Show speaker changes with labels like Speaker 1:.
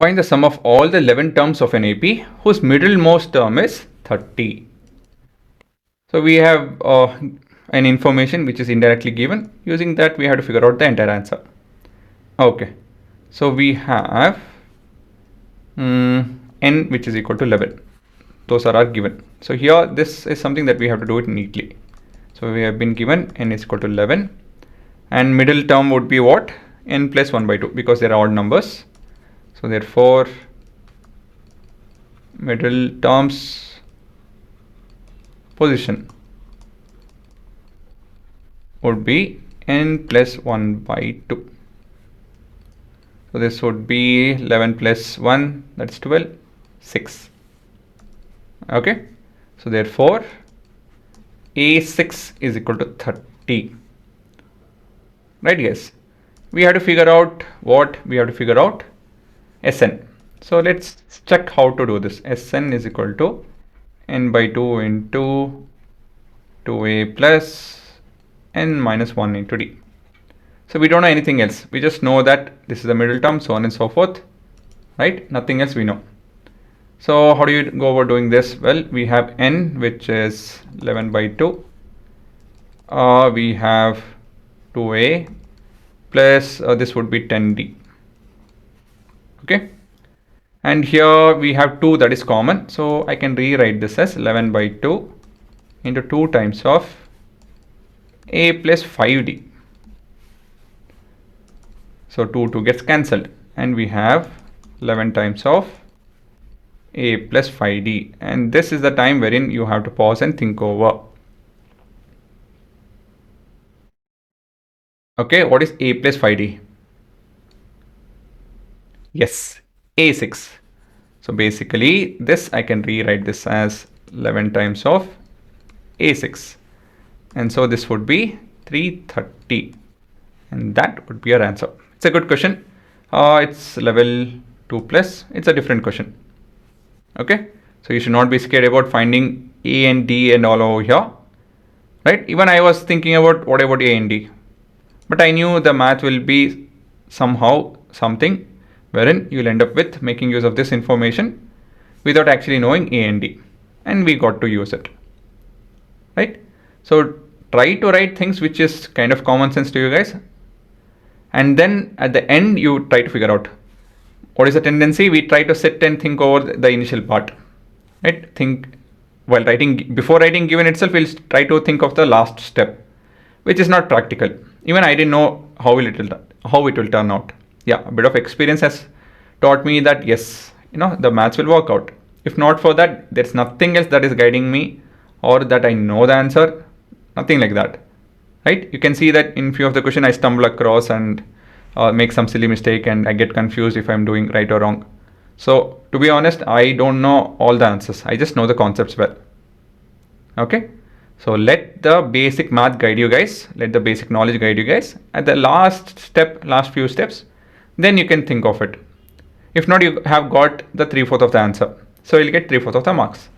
Speaker 1: Find the sum of all the 11 terms of an AP whose middlemost term is 30. So we have an information which is indirectly given. Using that, we have to figure out the entire answer. Okay, so we have n which is equal to 11. Those are given. So here this is something that we have to do it neatly. So we have been given n is equal to 11, and middle term would be what? N plus 1 by 2, because they are odd numbers. So therefore middle terms position would be n plus 1 by 2. So this would be 11 plus 1, that's 12, 6. Okay, so therefore A6 is equal to 30. Right, guys? We have to figure out what? We have to figure out Sn. So let's check how to do this. Sn is equal to n by 2 into 2a plus n minus 1 into d. So we don't know anything else. We just know that this is the middle term, so on and so forth. Right? Nothing else we know. So how do you go about doing this? Well, we have n, which is 11 by 2. We have 2a plus this would be 10d. Okay, and here we have 2 that is common, so I can rewrite this as 11 by 2 into 2 times of a plus 5d. So 2 gets cancelled, and we have 11 times of a plus 5d, and this is the time wherein you have to pause and think over. Okay, what is a plus 5d? Yes, A6. So basically this I can rewrite this as 11 times of A6, and so this would be 330, and that would be our answer. It's a good question. It's level 2 plus. It's a different question. Okay, so you should not be scared about finding A and D and all over here, right? Even I was thinking about what about A and D, but I knew the math will be somehow something wherein you'll end up with making use of this information without actually knowing A and D, and we got to use it, right? So try to write things which is kind of common sense to you guys, and then at the end you try to figure out what is the tendency. We try to sit and think over the initial part, right? Think while writing, before writing given itself, we'll try to think of the last step, which is not practical. Even I didn't know how it will turn out. Yeah, a bit of experience has taught me that yes, the maths will work out. If not for that, there's nothing else that is guiding me or that I know the answer, nothing like that, right? You can see that in few of the question I stumble across and make some silly mistake, and I get confused if I'm doing right or wrong. So to be honest, I don't know all the answers. I just know the concepts well. Okay, so let the basic math guide you guys, let the basic knowledge guide you guys. At the last few steps, then you can think of it. If not, you have got the 3/4 of the answer, so you'll get 3/4 of the marks.